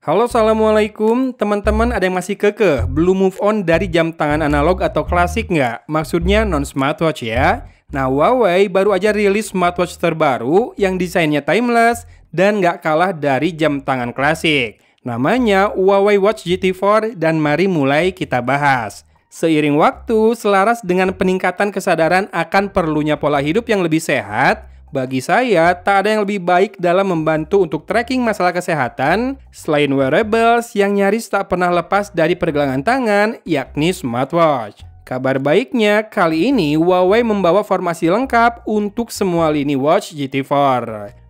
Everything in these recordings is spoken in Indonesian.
Halo, assalamualaikum teman-teman. Ada yang masih kekeh belum move on dari jam tangan analog atau klasik nggak? Maksudnya non smartwatch ya. Nah, Huawei baru aja rilis smartwatch terbaru yang desainnya timeless dan nggak kalah dari jam tangan klasik. Namanya Huawei Watch GT4 dan mari mulai kita bahas. Seiring waktu, selaras dengan peningkatan kesadaran akan perlunya pola hidup yang lebih sehat, bagi saya, tak ada yang lebih baik dalam membantu untuk tracking masalah kesehatan selain wearables yang nyaris tak pernah lepas dari pergelangan tangan, yakni smartwatch. Kabar baiknya, kali ini Huawei membawa formasi lengkap untuk semua lini watch GT4.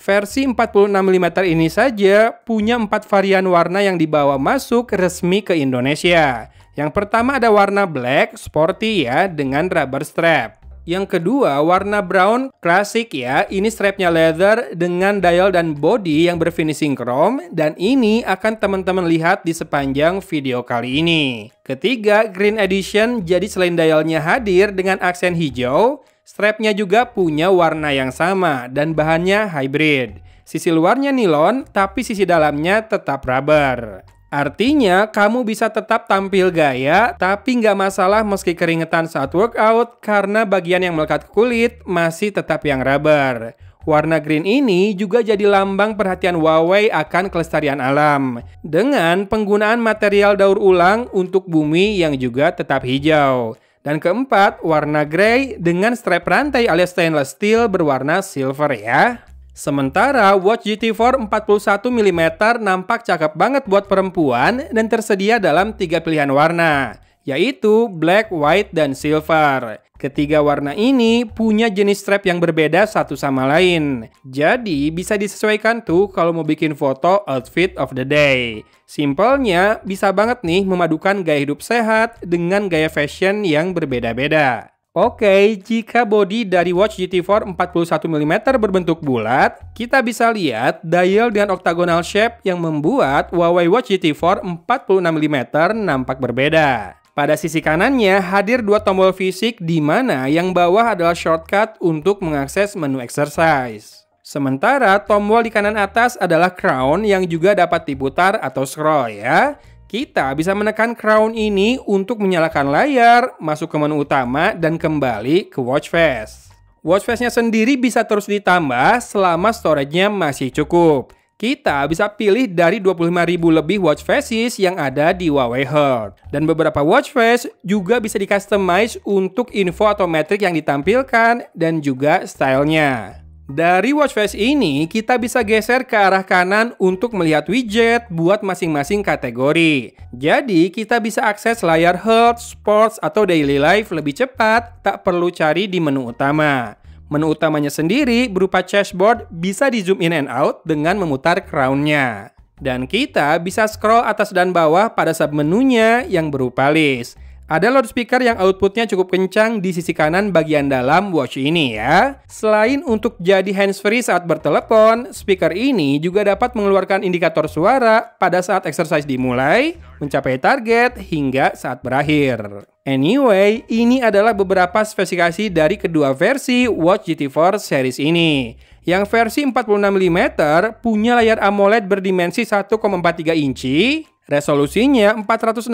Versi 46mm ini saja punya 4 varian warna yang dibawa masuk resmi ke Indonesia. Yang pertama ada warna black, sporty ya, dengan rubber strap. Yang kedua, warna brown klasik ya. Ini strapnya leather dengan dial dan body yang berfinishing chrome. Dan ini akan teman-teman lihat di sepanjang video kali ini. Ketiga, green edition. Jadi selain dialnya hadir dengan aksen hijau, strapnya juga punya warna yang sama dan bahannya hybrid. Sisi luarnya nilon, tapi sisi dalamnya tetap rubber. Artinya, kamu bisa tetap tampil gaya, tapi nggak masalah meski keringetan saat workout karena bagian yang melekat ke kulit masih tetap yang rubber. Warna green ini juga jadi lambang perhatian Huawei akan kelestarian alam, dengan penggunaan material daur ulang untuk bumi yang juga tetap hijau. Dan keempat, warna grey dengan strap rantai alias stainless steel berwarna silver ya. Sementara Watch GT4 41mm nampak cakep banget buat perempuan dan tersedia dalam 3 pilihan warna, yaitu black, white, dan silver. Ketiga warna ini punya jenis strap yang berbeda satu sama lain. Jadi bisa disesuaikan tuh kalau mau bikin foto outfit of the day. Simpelnya bisa banget nih memadukan gaya hidup sehat dengan gaya fashion yang berbeda-beda. Oke, jika bodi dari Watch GT4 41mm berbentuk bulat, kita bisa lihat dial dengan octagonal shape yang membuat Huawei Watch GT4 46mm nampak berbeda. Pada sisi kanannya hadir 2 tombol fisik di mana yang bawah adalah shortcut untuk mengakses menu exercise. Sementara tombol di kanan atas adalah crown yang juga dapat diputar atau scroll ya. Kita bisa menekan crown ini untuk menyalakan layar, masuk ke menu utama, dan kembali ke watch face. Watch face-nya sendiri bisa terus ditambah selama storage-nya masih cukup. Kita bisa pilih dari 25.000 lebih watch faces yang ada di Huawei Health. Dan beberapa watch face juga bisa di-customize untuk info atau metrik yang ditampilkan dan juga stylenya. Dari watch face ini, kita bisa geser ke arah kanan untuk melihat widget buat masing-masing kategori. Jadi, kita bisa akses layar health, sports, atau daily life lebih cepat, tak perlu cari di menu utama. Menu utamanya sendiri berupa dashboard bisa di zoom in and out dengan memutar crown-nya. Dan kita bisa scroll atas dan bawah pada submenunya yang berupa list. Ada loudspeaker yang outputnya cukup kencang di sisi kanan bagian dalam watch ini ya. Selain untuk jadi handsfree saat bertelepon, speaker ini juga dapat mengeluarkan indikator suara pada saat exercise dimulai, mencapai target, hingga saat berakhir. Anyway, ini adalah beberapa spesifikasi dari kedua versi Watch GT4 series ini. Yang versi 46mm punya layar AMOLED berdimensi 1,43 inci, resolusinya 466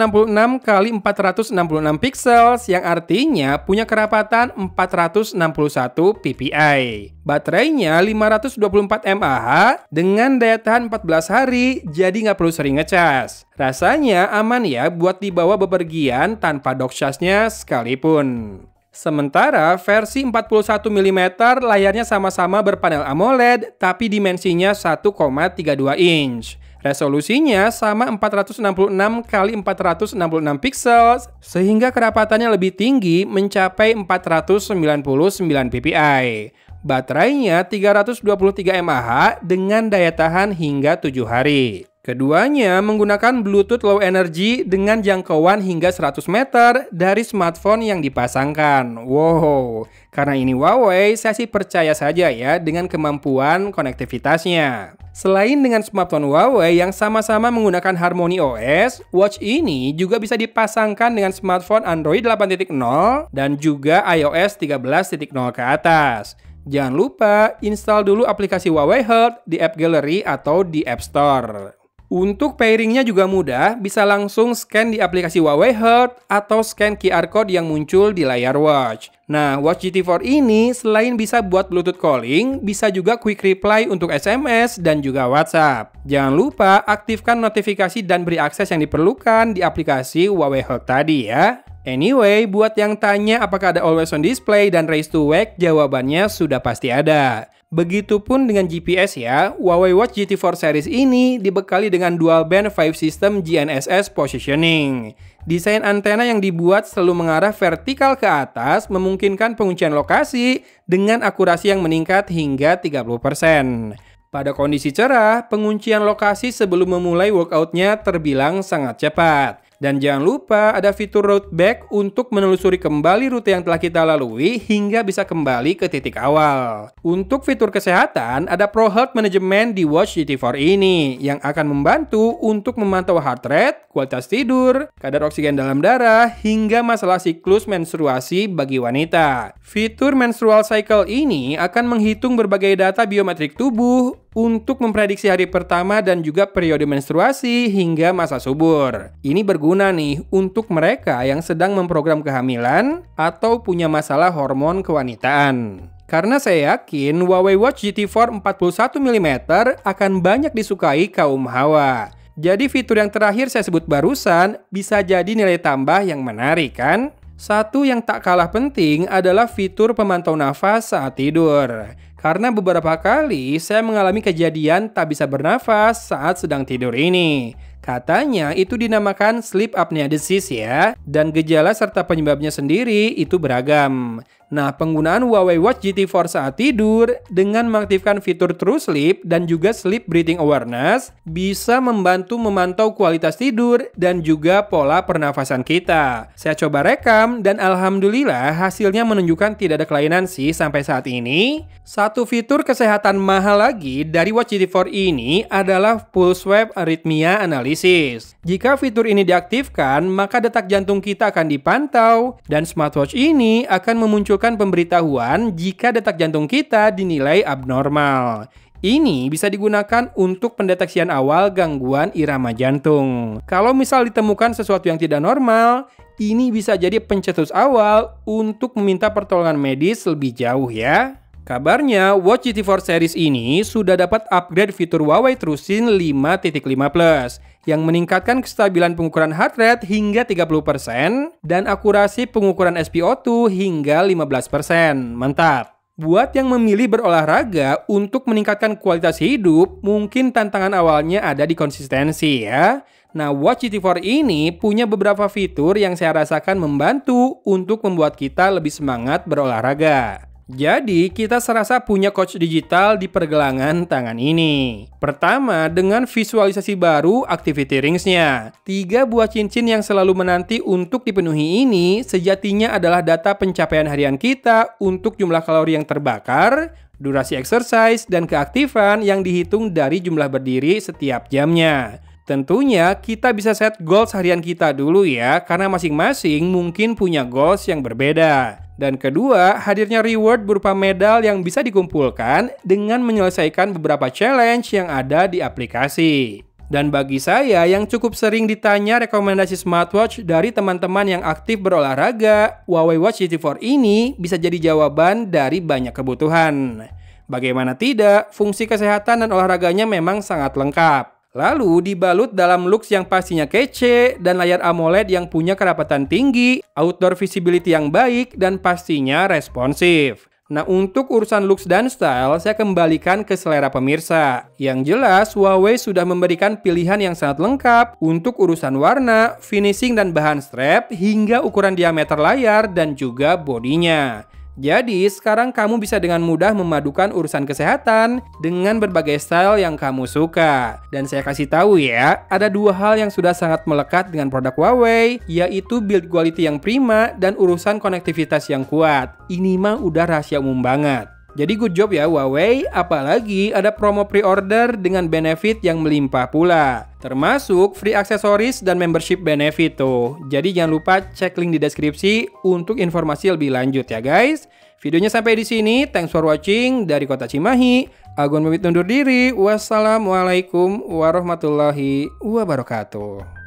x 466 pixels yang artinya punya kerapatan 461 ppi. Baterainya 524 mAh dengan daya tahan 14 hari, jadi nggak perlu sering ngecas. Rasanya aman ya buat dibawa bepergian tanpa dock charge-nya sekalipun. Sementara versi 41mm layarnya sama-sama berpanel AMOLED tapi dimensinya 1,32 inch. Resolusinya sama 466 x 466 pixels sehingga kerapatannya lebih tinggi mencapai 499 ppi. Baterainya 323 mAh dengan daya tahan hingga 7 hari. Keduanya menggunakan Bluetooth Low Energy dengan jangkauan hingga 100 meter dari smartphone yang dipasangkan. Wow, karena ini Huawei, saya sih percaya saja ya dengan kemampuan konektivitasnya. Selain dengan smartphone Huawei yang sama-sama menggunakan Harmony OS, watch ini juga bisa dipasangkan dengan smartphone Android 8.0 dan juga iOS 13.0 ke atas. Jangan lupa install dulu aplikasi Huawei Health di App Gallery atau di App Store. Untuk pairingnya juga mudah, bisa langsung scan di aplikasi Huawei Health atau scan QR Code yang muncul di layar watch. Nah, Watch GT4 ini selain bisa buat Bluetooth calling, bisa juga quick reply untuk SMS dan juga WhatsApp. Jangan lupa aktifkan notifikasi dan beri akses yang diperlukan di aplikasi Huawei Health tadi ya. Anyway, buat yang tanya apakah ada always on display dan raise to wake, jawabannya sudah pasti ada. Begitupun dengan GPS ya, Huawei Watch GT4 series ini dibekali dengan dual band 5 system GNSS positioning. Desain antena yang dibuat selalu mengarah vertikal ke atas memungkinkan penguncian lokasi dengan akurasi yang meningkat hingga 30%. Pada kondisi cerah, penguncian lokasi sebelum memulai workoutnya terbilang sangat cepat. Dan jangan lupa ada fitur route back untuk menelusuri kembali rute yang telah kita lalui hingga bisa kembali ke titik awal. Untuk fitur kesehatan, ada Pro Health Management di Watch GT4 ini yang akan membantu untuk memantau heart rate, kualitas tidur, kadar oksigen dalam darah, hingga masalah siklus menstruasi bagi wanita. Fitur menstrual cycle ini akan menghitung berbagai data biometrik tubuh untuk memprediksi hari pertama dan juga periode menstruasi hingga masa subur. Ini berguna nih untuk mereka yang sedang memprogram kehamilan atau punya masalah hormon kewanitaan. Karena saya yakin Huawei Watch GT4 41mm akan banyak disukai kaum hawa. Jadi fitur yang terakhir saya sebut barusan bisa jadi nilai tambah yang menarik kan? Satu yang tak kalah penting adalah fitur pemantau nafas saat tidur. Karena beberapa kali saya mengalami kejadian tak bisa bernafas saat sedang tidur ini. Katanya itu dinamakan sleep apnea disease ya, dan gejala serta penyebabnya sendiri itu beragam. Nah, penggunaan Huawei Watch GT4 saat tidur dengan mengaktifkan fitur True Sleep dan juga Sleep Breathing Awareness bisa membantu memantau kualitas tidur dan juga pola pernafasan kita. Saya coba rekam dan alhamdulillah hasilnya menunjukkan tidak ada kelainan sih sampai saat ini. Satu fitur kesehatan mahal lagi dari Watch GT4 ini adalah Pulse Wave Arrhythmia Analysis. Jika fitur ini diaktifkan, maka detak jantung kita akan dipantau dan smartwatch ini akan memunculkan pemberitahuan jika detak jantung kita dinilai abnormal. Ini bisa digunakan untuk pendeteksian awal gangguan irama jantung. Kalau misal ditemukan sesuatu yang tidak normal, ini bisa jadi pencetus awal untuk meminta pertolongan medis lebih jauh ya. Kabarnya, Watch GT4 series ini sudah dapat upgrade fitur Huawei TrueSync 5.5 Plus yang meningkatkan kestabilan pengukuran heart rate hingga 30% dan akurasi pengukuran SpO2 hingga 15%. Mantap! Buat yang memilih berolahraga untuk meningkatkan kualitas hidup, mungkin tantangan awalnya ada di konsistensi ya. Nah, Watch GT4 ini punya beberapa fitur yang saya rasakan membantu untuk membuat kita lebih semangat berolahraga. Jadi, kita serasa punya coach digital di pergelangan tangan ini. Pertama, dengan visualisasi baru activity rings-nya. 3 buah cincin yang selalu menanti untuk dipenuhi ini sejatinya adalah data pencapaian harian kita untuk jumlah kalori yang terbakar, durasi exercise, dan keaktifan yang dihitung dari jumlah berdiri setiap jamnya. Tentunya kita bisa set goals harian kita dulu ya, karena masing-masing mungkin punya goals yang berbeda. Dan kedua, hadirnya reward berupa medal yang bisa dikumpulkan dengan menyelesaikan beberapa challenge yang ada di aplikasi. Dan bagi saya yang cukup sering ditanya rekomendasi smartwatch dari teman-teman yang aktif berolahraga, Huawei Watch GT4 ini bisa jadi jawaban dari banyak kebutuhan. Bagaimana tidak, fungsi kesehatan dan olahraganya memang sangat lengkap. Lalu dibalut dalam looks yang pastinya kece dan layar AMOLED yang punya kerapatan tinggi, outdoor visibility yang baik, dan pastinya responsif. Nah, untuk urusan looks dan style, saya kembalikan ke selera pemirsa. Yang jelas, Huawei sudah memberikan pilihan yang sangat lengkap untuk urusan warna, finishing dan bahan strap, hingga ukuran diameter layar dan juga bodinya. Jadi, sekarang kamu bisa dengan mudah memadukan urusan kesehatan dengan berbagai style yang kamu suka. Dan saya kasih tahu ya, ada 2 hal yang sudah sangat melekat dengan produk Huawei, yaitu build quality yang prima dan urusan konektivitas yang kuat. Ini mah udah rahasia umum banget. Jadi good job ya Huawei, apalagi ada promo pre-order dengan benefit yang melimpah pula. Termasuk free aksesoris dan membership benefit tuh. Jadi jangan lupa cek link di deskripsi untuk informasi lebih lanjut ya guys. Videonya sampai di sini. Thanks for watching dari Kota Cimahi. Agun pamit undur diri. Wassalamualaikum warahmatullahi wabarakatuh.